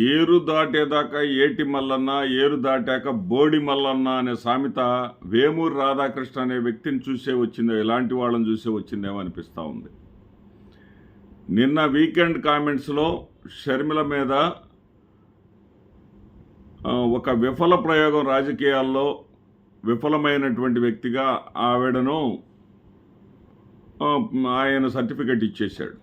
ఏరు దాటేదాకా ఏటి మల్లన్న, ఏరు దాటాక బోడి మల్లన్న అనే సామెత వేమూరు రాధాకృష్ణ అనే వ్యక్తిని చూసే వచ్చిందో, ఇలాంటి వాళ్ళని చూసే వచ్చిందేమో అనిపిస్తూ ఉంది. నిన్న వీకెండ్ కామెంట్స్లో షర్మిల మీద ఒక విఫల ప్రయోగం, రాజకీయాల్లో విఫలమైనటువంటి వ్యక్తిగా ఆవిడను ఆయన సర్టిఫికెట్ ఇచ్చేశాడు.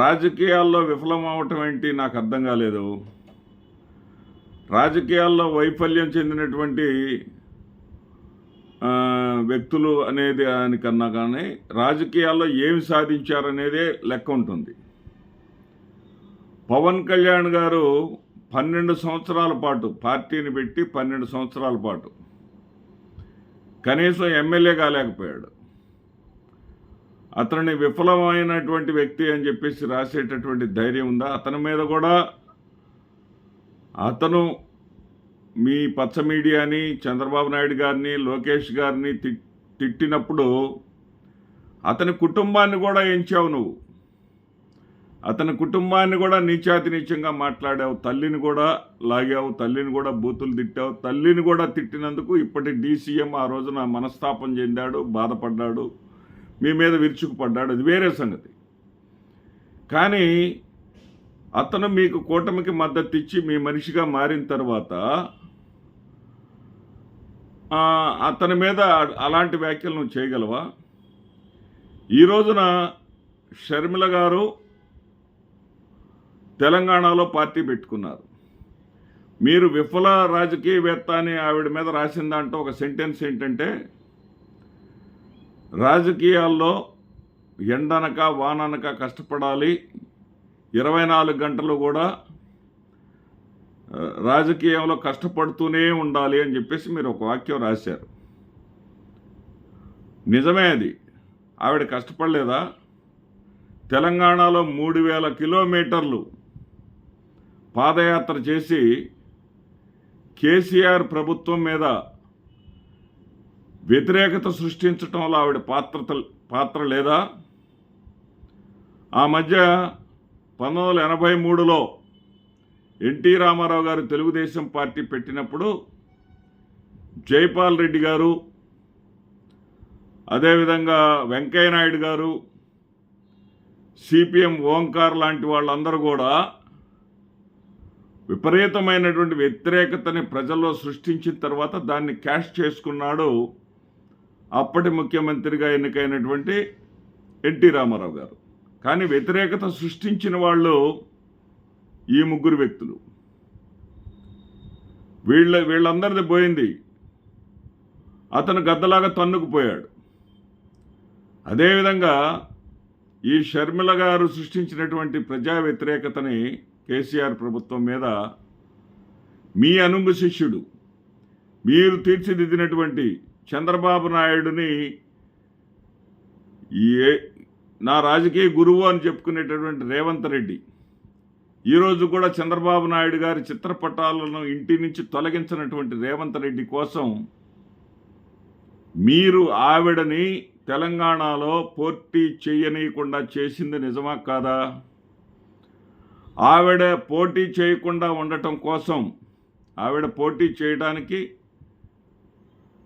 రాజకీయాల్లో విఫలం అవటం ఏంటి నాకు అర్థం కాలేదు. రాజకీయాల్లో వైఫల్యం చెందినటువంటి వ్యక్తులు అనేది దానికన్నా కానీ రాజకీయాల్లో ఏమి సాధించారనేదే లెక్క ఉంటుంది. పవన్ కళ్యాణ్ గారు 12 సంవత్సరాల పాటు పార్టీని పెట్టి 12 సంవత్సరాల పాటు కనీసం ఎమ్మెల్యే కాలేకపోయాడు. అతనిని విఫలమైనటువంటి వ్యక్తి అని చెప్పేసి రాసేటటువంటి ధైర్యం ఉందా? అతని మీద కూడా అతను మీ పచ్చ మీడియాని, చంద్రబాబు నాయుడు గారిని, లోకేష్ గారిని తిట్టినప్పుడు అతని కుటుంబాన్ని కూడా ఎంచావు నువ్వు. అతని కుటుంబాన్ని కూడా నీచాతి నీచంగా మాట్లాడావు. తల్లిని కూడా లాగావు, తల్లిని కూడా బూతులు తిట్టావు. తల్లిని కూడా తిట్టినందుకు ఇప్పటి డీసీఎం ఆ రోజున మనస్తాపం చెందాడు, బాధపడ్డాడు, మీ మీద విరుచుకుపడ్డాడు. అది వేరే సంగతి. కానీ అతను మీకు కూటమికి మద్దతు ఇచ్చి మీ మనిషిగా మారిన తర్వాత అతని మీద అలాంటి వ్యాఖ్యలు నువ్వు చేయగలవా? ఈ రోజున షర్మిల గారు తెలంగాణలో పార్టీ పెట్టుకున్నారు. మీరు విఫల రాజకీయవేత్త అని ఆవిడ మీద రాసిన దాంట్లో ఒక సెంటెన్స్ ఏంటంటే, రాజకీయాల్లో ఎండనక వాననక కష్టపడాలి, 24 గంటలు కూడా రాజకీయంలో కష్టపడుతూనే ఉండాలి అని చెప్పేసి మీరు ఒక వాక్యం రాశారు. నిజమే అది. ఆవిడ కష్టపడలేదా? తెలంగాణలో 3000 కిలోమీటర్లు పాదయాత్ర చేసి కేసీఆర్ ప్రభుత్వం మీద వ్యతిరేకత సృష్టించడంలో ఆవిడ పాత్ర లేదా? ఆ మధ్య 1983లో ఎన్టీ రామారావు గారు తెలుగుదేశం పార్టీ పెట్టినప్పుడు జైపాల్ రెడ్డి గారు, అదేవిధంగా వెంకయ్యనాయుడు గారు, సిపిఎం ఓంకార్ లాంటి వాళ్ళందరూ కూడా విపరీతమైనటువంటి వ్యతిరేకతని ప్రజల్లో సృష్టించిన తర్వాత దాన్ని క్యాష్ చేసుకున్నాడు అప్పటి ముఖ్యమంత్రిగా ఎన్నికైనటువంటి ఎన్టీ రామారావు గారు. కానీ వ్యతిరేకత సృష్టించిన వాళ్ళు ఈ 3 వ్యక్తులు. వీళ్ళందరిది పోయింది. అతను గద్దలాగా తన్నుకుపోయాడు. అదేవిధంగా ఈ షర్మిల గారు సృష్టించినటువంటి ప్రజా వ్యతిరేకతని కేసీఆర్ ప్రభుత్వం మీద మీ అనుంగు శిష్యుడు, మీరు తీర్చిదిద్దినటువంటి చంద్రబాబు నాయుడుని నా రాజకీయ గురువు అని చెప్పుకునేటటువంటి రేవంత్ రెడ్డి ఈరోజు కూడా చంద్రబాబు నాయుడు గారి చిత్రపటాలను ఇంటి నుంచి తొలగించినటువంటి రేవంత్ రెడ్డి కోసం మీరు ఆవిడని తెలంగాణలో పోటీ చేయనీయకుండా చేసింది నిజమా కాదా? ఆవిడ పోటీ చేయకుండా ఉండటం కోసం, ఆవిడ పోటీ చేయడానికి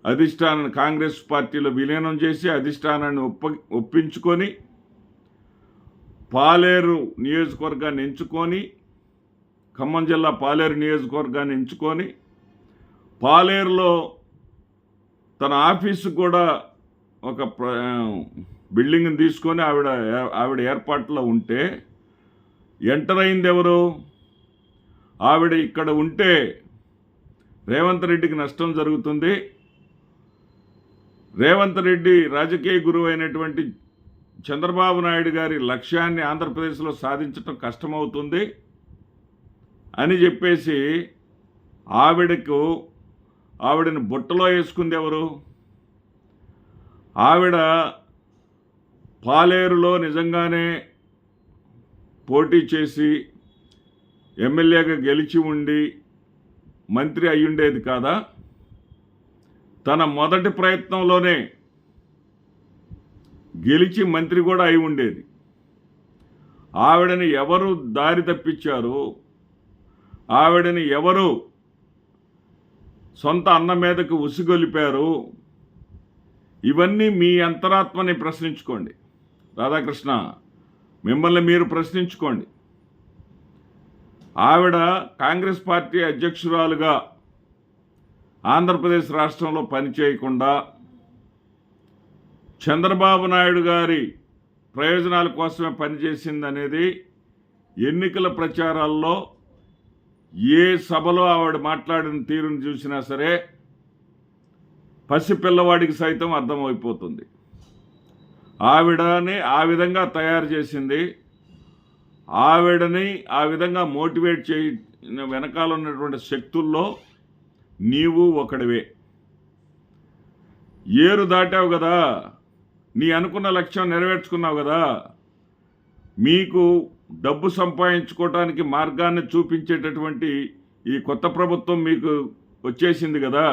అధిష్టానాన్ని కాంగ్రెస్ పార్టీలో విలీనం చేసి అధిష్టానాన్ని ఒప్పించుకొని పాలేరు నియోజకవర్గాన్ని ఎంచుకొని, ఖమ్మం జిల్లా పాలేరు నియోజకవర్గాన్ని ఎంచుకొని, పాలేరులో తన ఆఫీసు కూడా ఒక బిల్డింగ్ని తీసుకొని ఆవిడ ఏర్పాట్లో ఉంటే ఎంటర్ అయింది ఎవరు? ఆవిడ ఇక్కడ ఉంటే రేవంత్ రెడ్డికి నష్టం జరుగుతుంది. రేవంత్ రెడ్డి రాజకీయ గురువు అయినటువంటి చంద్రబాబు నాయుడు గారి లక్ష్యాన్ని ఆంధ్రప్రదేశ్లో సాధించటం కష్టమవుతుంది అని చెప్పేసి ఆవిడని బుట్టలో వేసుకుంది ఎవరు? ఆవిడ పాలేరులో నిజంగానే పోటీ చేసి ఎమ్మెల్యేగా గెలిచి ఉండి మంత్రి అయ్యుండేది కాదా? తన మొదటి ప్రయత్నంలోనే గెలిచి మంత్రి కూడా అయి ఉండేది. ఆవిడని ఎవరు దారి తప్పించారు? ఆవిడని ఎవరు సొంత అన్న మీదకు ఉసిగొలిపారు? ఇవన్నీ మీ అంతరాత్మని ప్రశ్నించుకోండి. రాధాకృష్ణ, మిమ్మల్ని మీరు ప్రశ్నించుకోండి. ఆవిడ కాంగ్రెస్ పార్టీ అధ్యక్షురాలుగా ఆంధ్రప్రదేశ్ రాష్ట్రంలో పనిచేయకుండా చంద్రబాబు నాయుడు గారి ప్రయోజనాల కోసమే పనిచేసిందనేది ఎన్నికల ప్రచారాల్లో ఏ సభలో ఆవిడ మాట్లాడిన తీరును చూసినా సరే పసిపిల్లవాడికి సైతం అర్థమైపోతుంది. ఆవిడని ఆ విధంగా తయారు చేసింది, ఆవిడని ఆ విధంగా మోటివేట్ వెనకాల ఉన్నటువంటి శక్తుల్లో నీవు ఒకడివే. ఏరు దాటావు కదా, నీ అనుకున్న లక్ష్యం నెరవేర్చుకున్నావు కదా. మీకు డబ్బు సంపాదించుకోవటానికి మార్గాన్ని చూపించేటటువంటి ఈ కొత్త ప్రభుత్వం మీకు వచ్చేసింది కదా.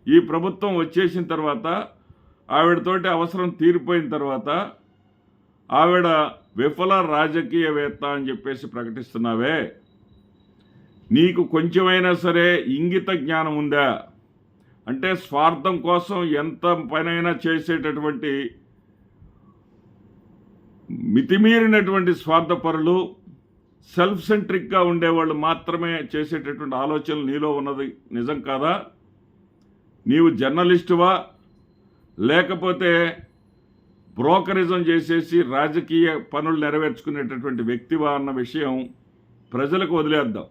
ఈ ప్రభుత్వం వచ్చేసిన తర్వాత ఆవిడతోటి అవసరం తీరిపోయిన తర్వాత ఆవిడ విఫల రాజకీయవేత్త అని చెప్పేసి ప్రకటిస్తున్నావే, నీకు కొంచెమైనా సరే ఇంగిత జ్ఞానం ఉందా? అంటే స్వార్థం కోసం ఎంత పనైనా చేసేటటువంటి మితిమీరినటువంటి స్వార్థపరులు, సెల్ఫ్ సెంట్రిక్గా ఉండేవాళ్ళు మాత్రమే చేసేటటువంటి ఆలోచనలు నీలో ఉన్నది నిజం కాదా? నీవు జర్నలిస్టువా లేకపోతే బ్రోకరిజం చేసేసి రాజకీయ పనులు నెరవేర్చుకునేటటువంటి వ్యక్తివా అన్న విషయం ప్రజలకు వదిలేద్దాం.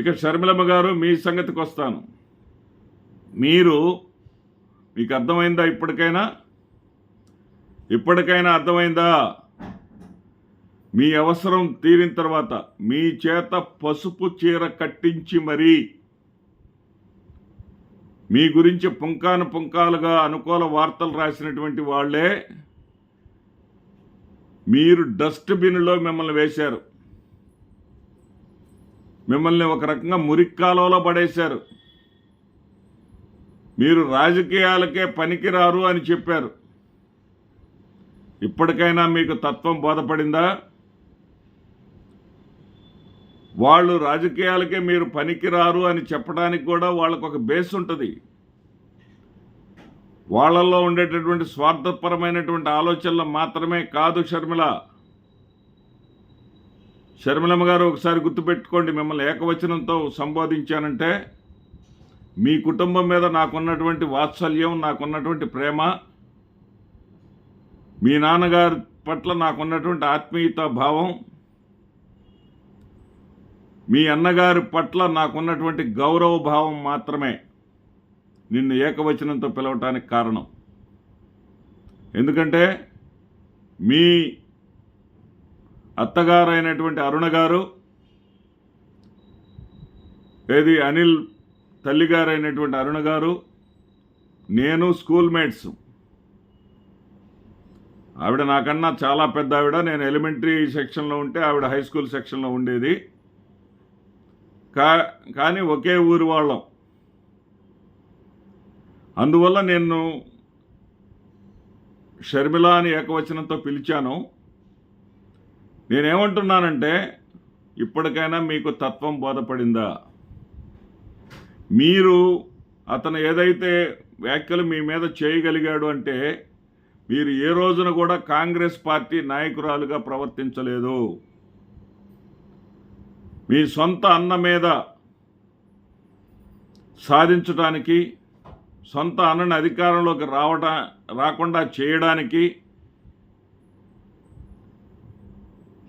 ఇక షర్మిలమ్మ గారు, మీ సంగతికి వస్తాను. మీకు అర్థమైందా? ఇప్పటికైనా అర్థమైందా? మీ అవసరం తీరిన తర్వాత మీ చేత పసుపు చీర కట్టించి మరీ మీ గురించి పుంకాలుగా అనుకూల వార్తలు రాసినటువంటి వాళ్ళే మీరు డస్ట్బిన్లో మిమ్మల్ని వేశారు. మిమ్మల్ని ఒక రకంగా మురిక్కాలలో పడేశారు. మీరు రాజకీయాలకే పనికిరారు అని చెప్పారు. ఇప్పటికైనా మీకు తత్వం బోధపడిందా? వాళ్ళు రాజకీయాలకే మీరు పనికిరారు అని చెప్పడానికి కూడా వాళ్ళకు ఒక బేస్ ఉంటుంది. వాళ్ళల్లో ఉండేటటువంటి స్వార్థపరమైనటువంటి ఆలోచనలు మాత్రమే కాదు షర్మిలమ్మ గారు, ఒకసారి గుర్తుపెట్టుకోండి. మిమ్మల్ని ఏకవచనంతో సంబోధించానంటే మీ కుటుంబం మీద నాకున్నటువంటి వాత్సల్యం, నాకున్నటువంటి ప్రేమ, మీ నాన్నగారి పట్ల నాకున్నటువంటి ఆత్మీయత భావం, మీ అన్నగారి పట్ల నాకున్నటువంటి గౌరవ భావం మాత్రమే నిన్ను ఏకవచనంతో పిలవటానికి కారణం. ఎందుకంటే మీ అత్తగారైనటువంటి అరుణ గారు, అనిల్ తల్లిగారైనటువంటి అరుణ గారు, నేను స్కూల్ మేట్స్. ఆవిడ నాకన్నా చాలా పెద్ద ఆవిడ. నేను ఎలిమెంటరీ సెక్షన్లో ఉంటే ఆవిడ హై స్కూల్ సెక్షన్లో ఉండేది. కానీ ఒకే ఊరి వాళ్ళం. అందువల్ల నేను షర్మిల అని ఏకవచనంతో పిలిచాను. నేనేమంటున్నానంటే, ఇప్పటికైనా మీకు తత్వం బోధపడిందా? మీరు అతను ఏదైతే వ్యాఖ్యలు మీ మీద చేయగలిగాడు అంటే మీరు ఏ రోజున కూడా కాంగ్రెస్ పార్టీ నాయకురాలుగా ప్రవర్తించలేదు. మీ సొంత అన్న మీద సాధించడానికి, సొంత అన్నని అధికారంలోకి రాకుండా చేయడానికి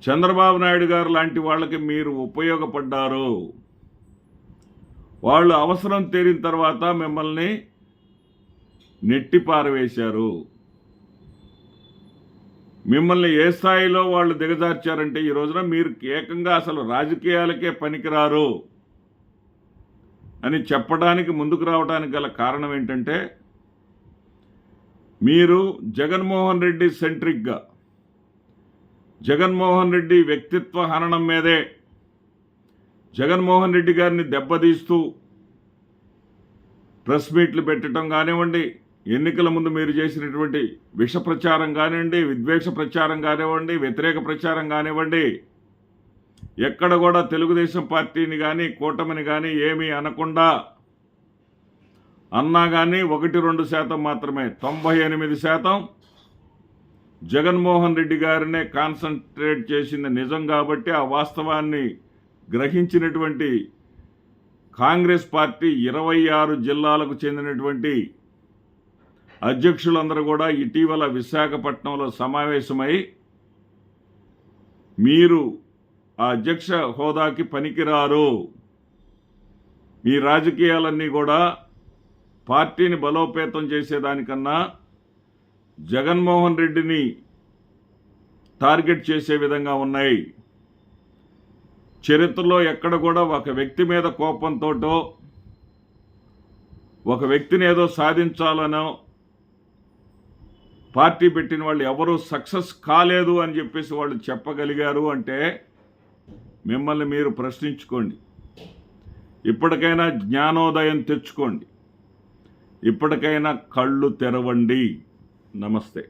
చంద్రబాబు నాయుడు గారు లాంటి వాళ్ళకి మీరు ఉపయోగపడ్డారు. వాళ్ళు అవసరం తీరిన తర్వాత మిమ్మల్ని నెట్టిపారవేశారు. మిమ్మల్ని ఏ స్థాయిలో వాళ్ళు దిగజార్చారంటే ఈ రోజున మీరు ఏకంగా అసలు రాజకీయాలకే పనికిరారు అని చెప్పడానికి ముందుకు రావడానికి గల కారణం ఏంటంటే, మీరు జగన్మోహన్ రెడ్డి సెంట్రిక్గా, జగన్మోహన్ రెడ్డి వ్యక్తిత్వ హననం మీదే, జగన్మోహన్ రెడ్డి గారిని దెబ్బతీస్తూ ప్రెస్ మీట్లు పెట్టడం కానివ్వండి, ఎన్నికల ముందు మీరు చేసినటువంటి విష ప్రచారం కానివ్వండి, విద్వేష ప్రచారం కానివ్వండి, వ్యతిరేక ప్రచారం కానివ్వండి, ఎక్కడ కూడా తెలుగుదేశం పార్టీని కానీ కూటమిని కానీ ఏమీ అనకుండా అన్నా కానీ 1-2% మాత్రమే. 98% జగన్మోహన్ రెడ్డి గారినే కాన్సన్ట్రేట్ చేసింది నిజం కాబట్టి ఆ వాస్తవాన్ని గ్రహించినటువంటి కాంగ్రెస్ పార్టీ 26 జిల్లాలకు చెందినటువంటి అధ్యక్షులందరూ కూడా ఇటీవల విశాఖపట్నంలో సమావేశమై మీరు ఆ అధ్యక్ష హోదాకి పనికిరారు, మీ రాజకీయాలన్నీ కూడా పార్టీని బలోపేతం చేసేదానికన్నా జగన్మోహన్ రెడ్డిని టార్గెట్ చేసే విధంగా ఉన్నాయి. చరిత్రలో ఎక్కడ కూడా ఒక వ్యక్తి మీద కోపంతోటో ఒక వ్యక్తిని ఏదో సాధించాలనో పార్టీ పెట్టిన వాళ్ళు ఎవరూ సక్సెస్ కాలేదు అని చెప్పేసి వాళ్ళు చెప్పగలిగారు అంటే మిమ్మల్ని మీరు ప్రశ్నించుకోండి. ఇప్పటికైనా జ్ఞానోదయం తెచ్చుకోండి, ఇప్పటికైనా కళ్ళు తెరవండి. నమస్తే.